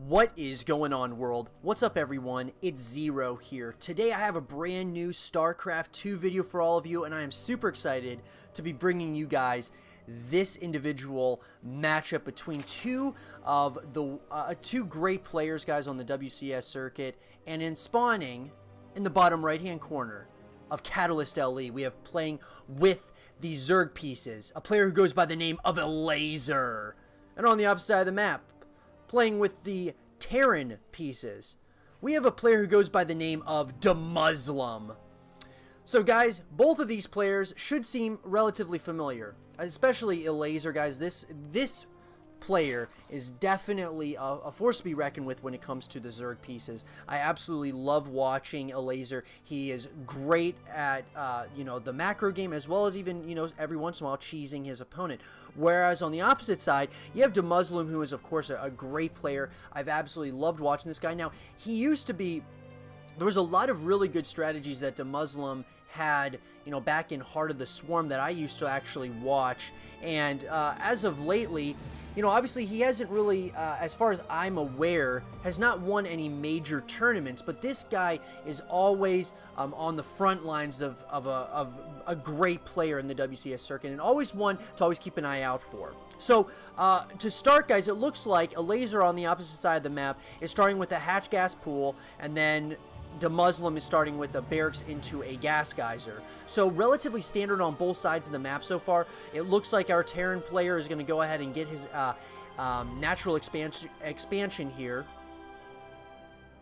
What is going on, world? What's up, everyone? It's Zero here. Today I have a brand new StarCraft 2 video for all of you, and I am super excited to be bringing you guys this individual matchup between two of the two great players, guys, on the WCS circuit. And in spawning in the bottom right hand corner of Catalyst LE, we have playing with the Zerg pieces, a player who goes by the name of Elazer. And on the opposite side of the map, playing with the Terran pieces, we have a player who goes by the name of DeMusliM. So guys, both of these players should seem relatively familiar, especially Elazer, guys. This player is definitely a force to be reckoned with when it comes to the Zerg pieces. I absolutely love watching Elazer. He is great at the macro game, as well as even every once in a while cheesing his opponent. Whereas on the opposite side, you have DeMusliM, who is of course a great player. I've absolutely loved watching this guy. Now, he used to be, there was a lot of really good strategies that DeMusliM had, back in Heart of the Swarm that I used to actually watch. And as of lately, obviously he hasn't really, as far as I'm aware, has not won any major tournaments. But this guy is always on the front lines of a great player in the WCS circuit, and always one to always keep an eye out for. So, to start, guys, it looks like Elazer on the opposite side of the map is starting with a hatch gas pool, and then DeMusliM is starting with a barracks into a gas geyser. So relatively standard on both sides of the map so far. It looks like our Terran player is going to go ahead and get his natural expansion here.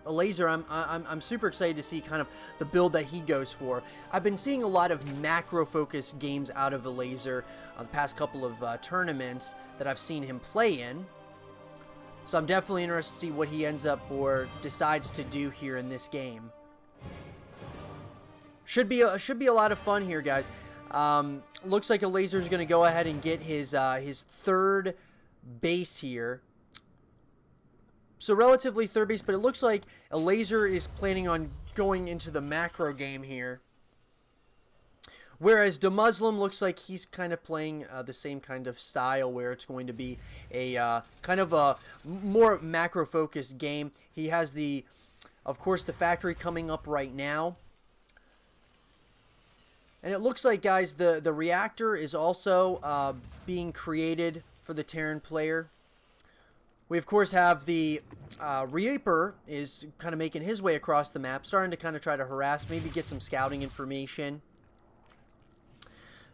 Elazer, I'm super excited to see kind of the build that he goes for. I've been seeing a lot of macro-focused games out of Elazer the past couple of tournaments that I've seen him play in. So I'm definitely interested to see what he ends up or decides to do here in this game. Should be a lot of fun here, guys. Looks like Elazer's going to go ahead and get his third base here. So relatively third base, but it looks like Elazer is planning on going into the macro game here. Whereas DeMusliM looks like he's kind of playing the same kind of style, where it's going to be a kind of a more macro-focused game. He has of course, the factory coming up right now. And it looks like, guys, the reactor is also being created for the Terran player. We, of course, have the Reaper is kind of making his way across the map, starting to kind of try to harass, maybe get some scouting information.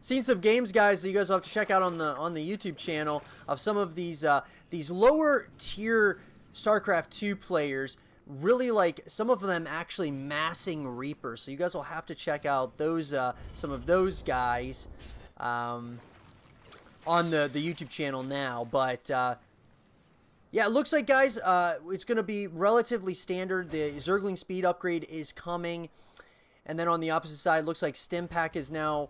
Seen some games, guys, that you guys will have to check out on the YouTube channel of some of these lower tier StarCraft 2 players. Really, like, some of them actually massing Reapers. So you guys will have to check out those some of those guys on the YouTube channel now. But yeah, it looks like, guys, it's going to be relatively standard. The Zergling speed upgrade is coming. And then on the opposite side, looks like Stimpack is now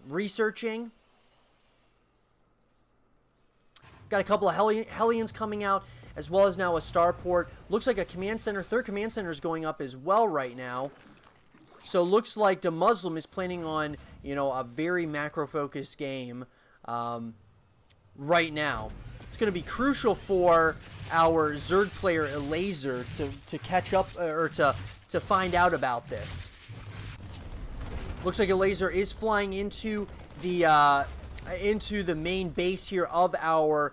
researching. Got a couple of Hellions coming out, as well as now a starport. Looks like a command center, third command center is going up as well right now. So looks like DeMusliM is planning on, a very macro-focused game right now. It's going to be crucial for our Zerg player Elazer to catch up, or to find out about this. Looks like Elazer is flying into the main base here of our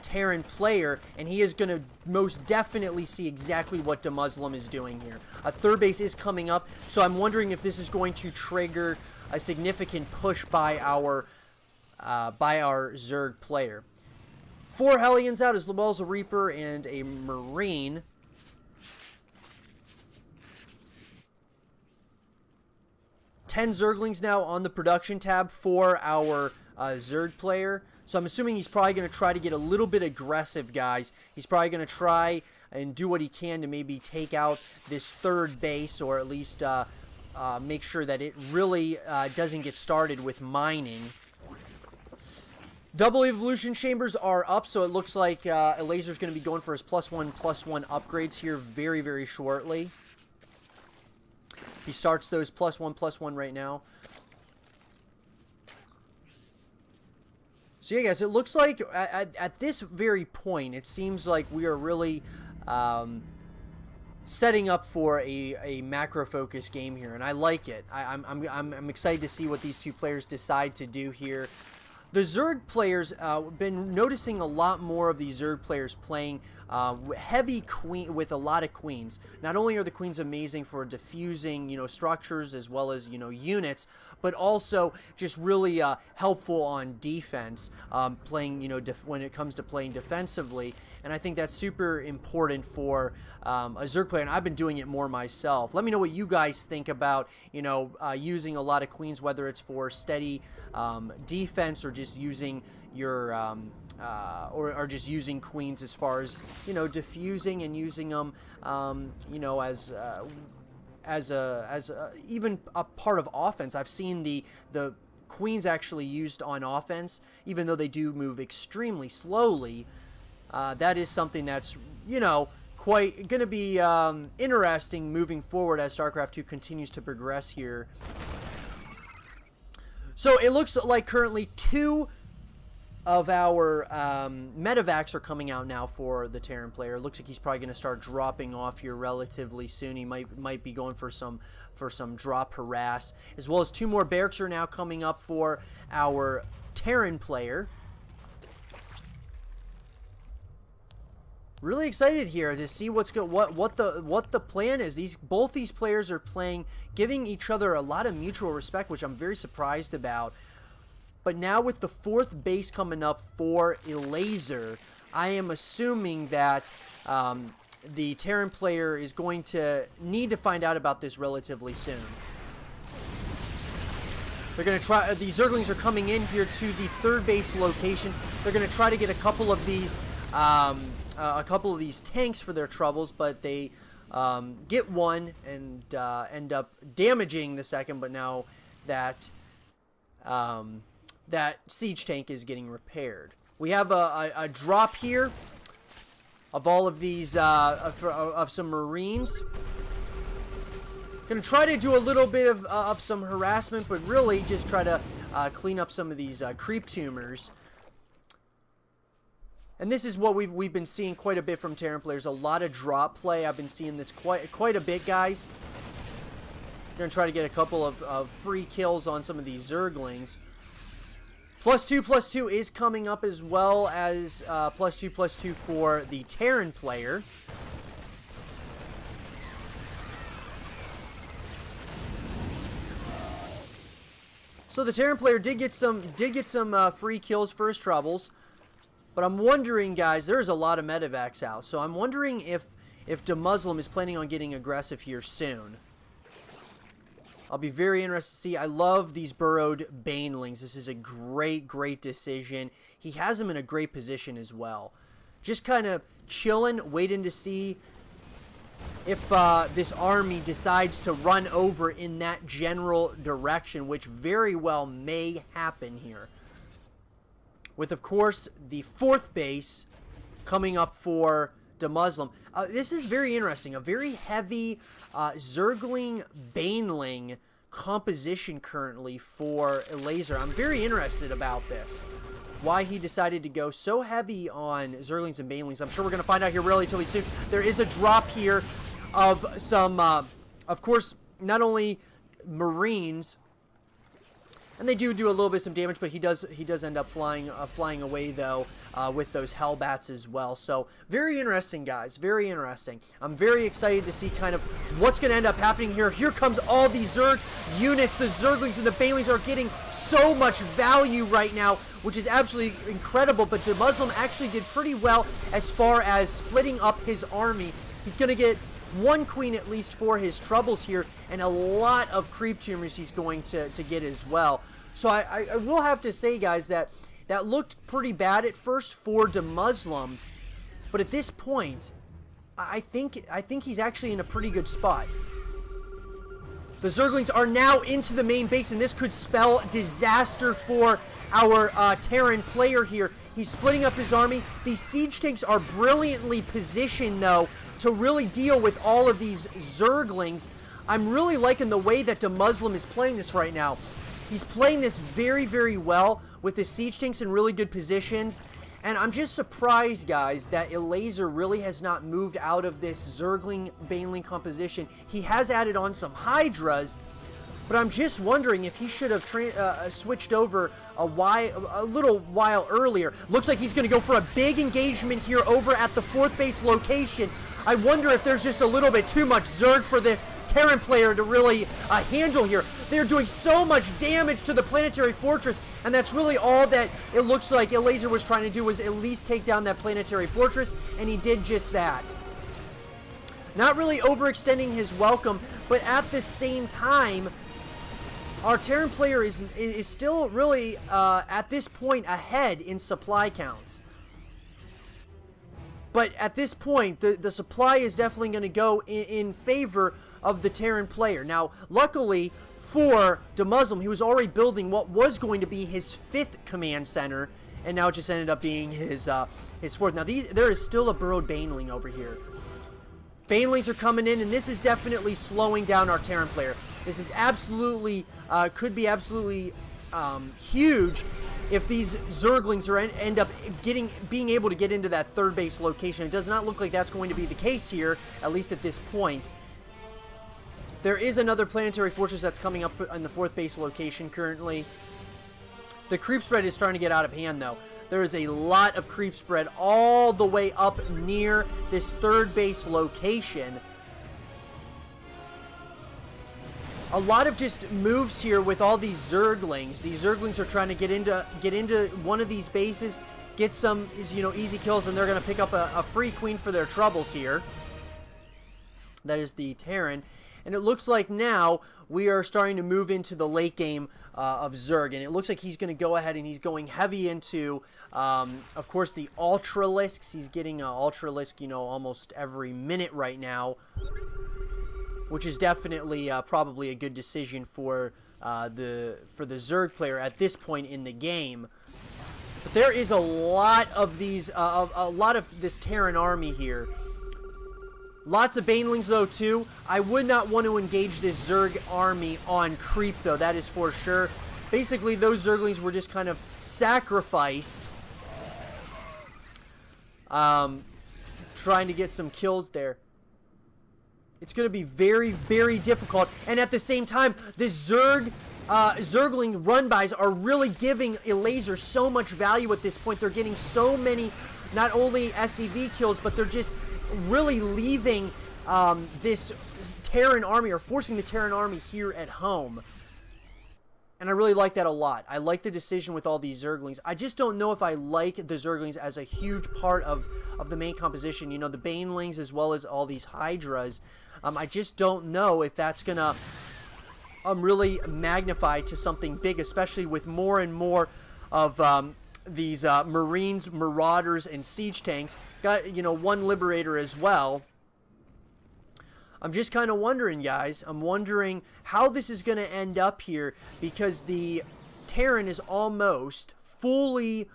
Terran player, and he is going to most definitely see exactly what DeMusliM is doing here. A third base is coming up, so I'm wondering if this is going to trigger a significant push by our Zerg player. 4 Hellions out, as well as a Reaper and a Marine. Ten Zerglings now on the production tab for our Zerg player. So I'm assuming he's probably going to try to get a little bit aggressive, guys. He's probably going to try and do what he can to maybe take out this third base, or at least make sure that it really doesn't get started with mining. Double evolution chambers are up, so it looks like Elazer's going to be going for his +1/+1 upgrades here very, very shortly. He starts those +1/+1 right now. So yeah, guys, it looks like at this very point, it seems like we are really setting up for a macro-focused game here, and I like it. I'm excited to see what these two players decide to do here. The Zerg players, been noticing a lot more of these Zerg players playing heavy queen with a lot of queens. Not only are the queens amazing for diffusing, structures as well as, units, but also just really helpful on defense, playing, when it comes to playing defensively. And I think that's super important for a Zerg player, and I've been doing it more myself. Let me know what you guys think about, using a lot of queens, whether it's for steady defense or just using your or just using queens as far as diffusing and using them as even a part of offense. I've seen the queens actually used on offense, even though they do move extremely slowly. That is something that's quite going to be interesting moving forward as StarCraft 2 continues to progress here. So it looks like currently 2 of our medevacs are coming out now for the Terran player. It looks like he's probably going to start dropping off here relatively soon. He might be going for some drop harass, as well as 2 more barracks are now coming up for our Terran player. Really excited here to see what the plan is. Both these players are playing, giving each other a lot of mutual respect, which I'm very surprised about. But now with the 4th base coming up for Elazer, I am assuming that the Terran player is going to need to find out about this relatively soon. They're going to try. These Zerglings are coming in here to the 3rd base location. They're going to try to get a couple of these tanks for their troubles, but they get one and end up damaging the 2nd. But now that that siege tank is getting repaired, we have a drop here of all of these of some Marines. Gonna try to do a little bit of some harassment, but really just try to clean up some of these creep tumors. And this is what we've been seeing quite a bit from Terran players. A lot of drop play. I've been seeing this quite a bit, guys. Gonna try to get a couple of free kills on some of these Zerglings. +2/+2 is coming up, as well as +2/+2 for the Terran player. So the Terran player did get some free kills for his troubles. But I'm wondering, guys, there's a lot of medevacs out, so I'm wondering if DeMusliM is planning on getting aggressive here soon. I'll be very interested to see. I love these burrowed banelings. This is a great decision. He has them in a great position as well. Just kind of chilling, waiting to see if this army decides to run over in that general direction, which very well may happen here. With, of course, the 4th base coming up for DeMusliM. This is very interesting. A very heavy Zergling Baneling composition currently for Elazer. I'm very interested about this. Why he decided to go so heavy on Zerglings and Banelings. I'm sure we're going to find out here relatively soon. There is a drop here of some, of course, not only Marines. And they do a little bit of some damage, but he does end up flying away though with those Hellbats as well. So very interesting, guys. Very interesting. I'm very excited to see kind of what's going to end up happening here. Here comes all these Zerg units. The Zerglings and the Banelings are getting so much value right now, which is absolutely incredible. But DeMusliM actually did pretty well as far as splitting up his army. He's going to get 1 queen at least for his troubles here, and a lot of creep tumors he's going to get as well. So I will have to say, guys, that looked pretty bad at first for DeMusliM, but at this point, I think he's actually in a pretty good spot. The Zerglings are now into the main base, and this could spell disaster for our Terran player here. He's splitting up his army. These siege tanks are brilliantly positioned, though, to really deal with all of these Zerglings. I'm really liking the way that DeMusliM is playing this right now. He's playing this very, very well with the siege tanks in really good positions. And I'm just surprised, guys, that Elazer really has not moved out of this Zergling Baneling composition. He has added on some Hydras, but I'm just wondering if he should have switched over a little while earlier. Looks like he's going to go for a big engagement here over at the 4th base location. I wonder if there's just a little bit too much Zerg for this Terran player to really handle here. They're doing so much damage to the planetary fortress, and that's really all that it looks like Elazer was trying to do, was at least take down that planetary fortress, and he did just that. Not really overextending his welcome, but at the same time, our Terran player is still really, at this point, ahead in supply counts. But at this point, the supply is definitely going to go in favor of the Terran player. Now, luckily for DeMusliM, he was already building what was going to be his 5th command center, and now it just ended up being his 4th. Now, there is still a burrowed Baneling over here. Banelings are coming in, and this is definitely slowing down our Terran player. This is absolutely, could be absolutely huge if these Zerglings end up being able to get into that 3rd base location. It does not look like that's going to be the case here, at least at this point. There is another planetary fortress that's coming up on the 4th base location currently. The creep spread is starting to get out of hand, though. There is a lot of creep spread all the way up near this 3rd base location. A lot of just moves here with all these Zerglings. These Zerglings are trying to get into one of these bases, get some, easy kills, and they're going to pick up a free queen for their troubles here. That is the Terran. And it looks like now we are starting to move into the late game of Zerg. And it looks like he's going to go ahead and he's going heavy into, of course, the Ultralisks. He's getting an Ultralisk, almost every minute right now, which is definitely probably a good decision for the Zerg player at this point in the game. But there is a lot of these, a lot of this Terran army here. Lots of Banelings, though, too. I would not want to engage this Zerg army on creep, though. That is for sure. Basically, those Zerglings were just kind of sacrificed. Trying to get some kills there. It's going to be very, very difficult. And at the same time, this Zergling run-bys are really giving Elazer so much value at this point. They're getting so many, not only SCV kills, but they're just really leaving this Terran army, or forcing the Terran army here at home. And I really like that a lot. I like the decision with all these Zerglings. I just don't know if I like the Zerglings as a huge part of the main composition. The Banelings as well as all these Hydras. I just don't know if that's going to really magnify to something big, especially with more and more of these Marines, Marauders, and Siege Tanks. Got, one Liberator as well. I'm just kind of wondering, guys. I'm wondering how this is going to end up here, because the Terran is almost fully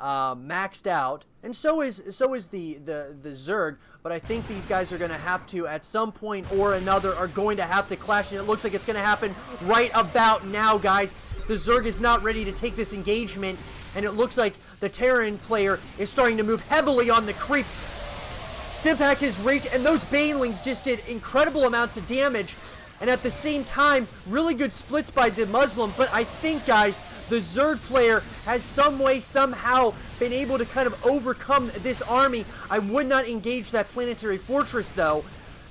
maxed out, and so is the Zerg. But I think these guys are going to have to, at some point or another, are going to have to clash, and it looks like it's going to happen right about now, guys. The Zerg is not ready to take this engagement, and it looks like the Terran player is starting to move heavily on the creep. Stimpak has reached, and those Banelings just did incredible amounts of damage, and at the same time, really good splits by DeMusliM. But I think, guys, the Zerg player has some way, somehow, been able to kind of overcome this army. I would not engage that planetary fortress, though.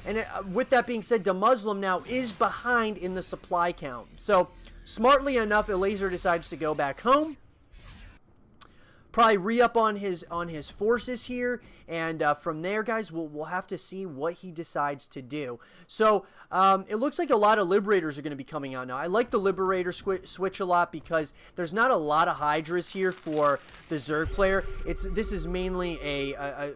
And with that being said, DeMusliM now is behind in the supply count. So, smartly enough, Elazer decides to go back home. Probably re-up on his forces here, and from there, guys, we'll have to see what he decides to do. So it looks like a lot of Liberators are going to be coming out now. I like the Liberator switch a lot, because there's not a lot of Hydras here for the Zerg player. This is mainly a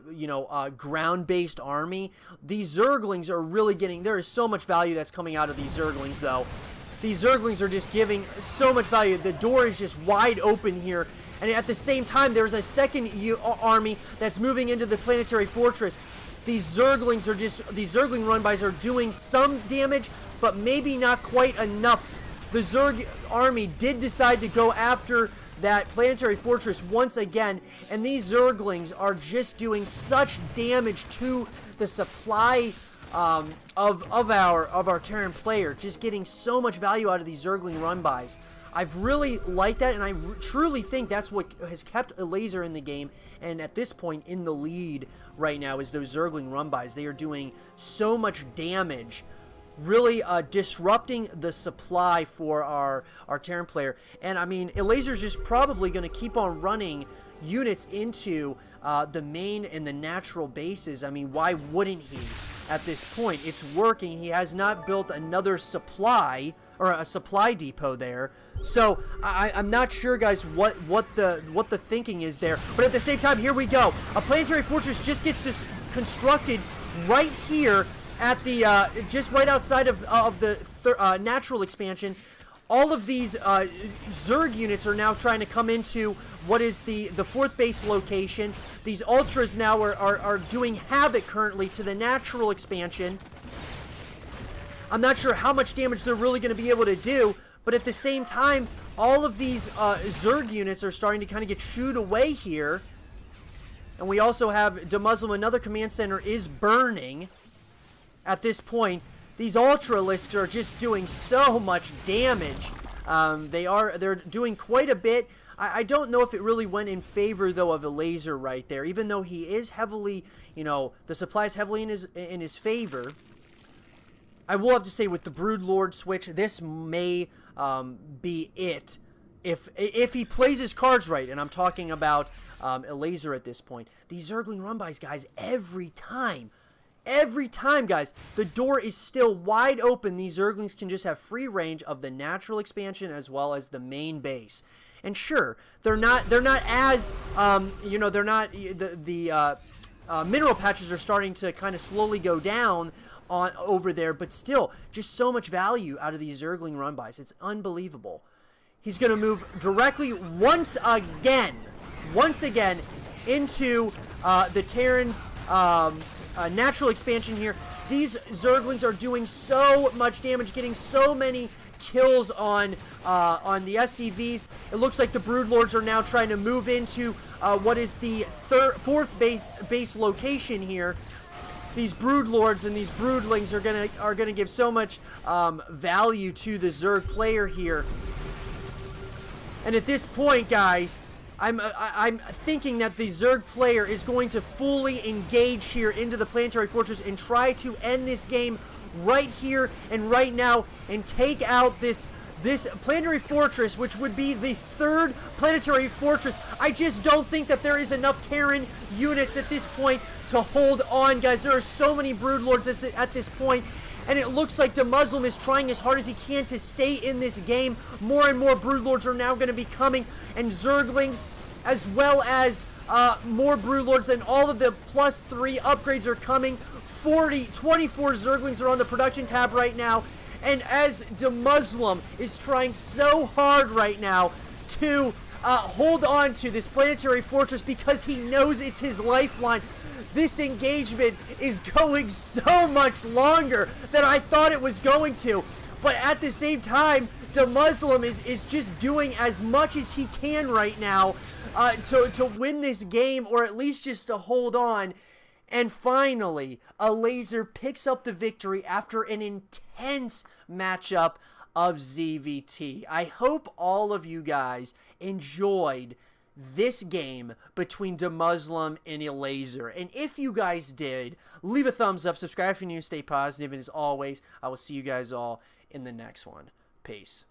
ground-based army. These Zerglings are really getting, there is so much value that's coming out of these Zerglings, though. These Zerglings are just giving so much value. The door is just wide open here. And at the same time, there's a second army that's moving into the planetary fortress. These Zergling run-bys are doing some damage, but maybe not quite enough the Zerg army did decide to go after that planetary fortress once again, and these Zerglings are just doing such damage to the supply of our Terran player, just getting so much value out of these Zergling run-bys. I've really liked that, and I truly think that's what has kept Elazer in the game, and at this point in the lead right now is those Zergling run-bys. They are doing so much damage, really disrupting the supply for our Terran player. And I mean, Elazer's just probably going to keep on running units into the main and the natural bases. I mean, why wouldn't he at this point? It's working. He has not built another supply or a supply depot there. So I'm not sure, guys, what the thinking is there. But at the same time, here we go. A planetary fortress just gets constructed right here at the just right outside of the natural expansion. All of these Zerg units are now trying to come into what is the fourth base location. These Ultras now are doing havoc currently to the natural expansion. I'm not sure how much damage they're really going to be able to do, but at the same time, all of these Zerg units are starting to kind of get shooed away here. And we also have DeMusliM, another command center, is burning at this point. These Ultralisks are just doing so much damage. They're doing quite a bit. I don't know if it really went in favor, though, of Elazer right there, even though he is heavily, you know, the supply is heavily in his favor. I will have to say, with the Broodlord switch, this may be it. If he plays his cards right, and I'm talking about Elazer at this point. These Zergling run-bys, guys, every time, guys, the door is still wide open. These Zerglings can just have free range of the natural expansion as well as the main base. And sure, they're not as, you know, they're not, the mineral patches are starting to kind of slowly go down over there, but still, just so much value out of these Zergling run-bys. It's unbelievable. He's going to move directly once again into the Terran's natural expansion here. These Zerglings are doing so much damage, getting so many kills on the SCVs. It looks like the Broodlords are now trying to move into what is the fourth base location here. These Broodlords and these Broodlings are gonna give so much value to the Zerg player here. And at this point, guys, I'm thinking that the Zerg player is going to fully engage here into the planetary fortress and try to end this game right here and right now and take out this planetary fortress, which would be the third planetary fortress. I just don't think that there is enough Terran units at this point to hold on, guys. There are so many Broodlords at this point, and it looks like DeMusliM is trying as hard as he can to stay in this game. More and more Broodlords are now going to be coming, and Zerglings, as well as more Broodlords, and all of the +3 upgrades are coming. 24 Zerglings are on the production tab right now. And as DeMusliM is trying so hard right now to hold on to this planetary fortress because he knows it's his lifeline, this engagement is going so much longer than I thought it was going to. But at the same time, DeMusliM is just doing as much as he can right now to win this game, or at least just to hold on. And finally, Elazer picks up the victory after an intense matchup of ZVT. I hope all of you guys enjoyed this game between DeMusliM and Elazer. And if you guys did, leave a thumbs up, subscribe if you're new, stay positive, and as always, I will see you guys all in the next one. Peace.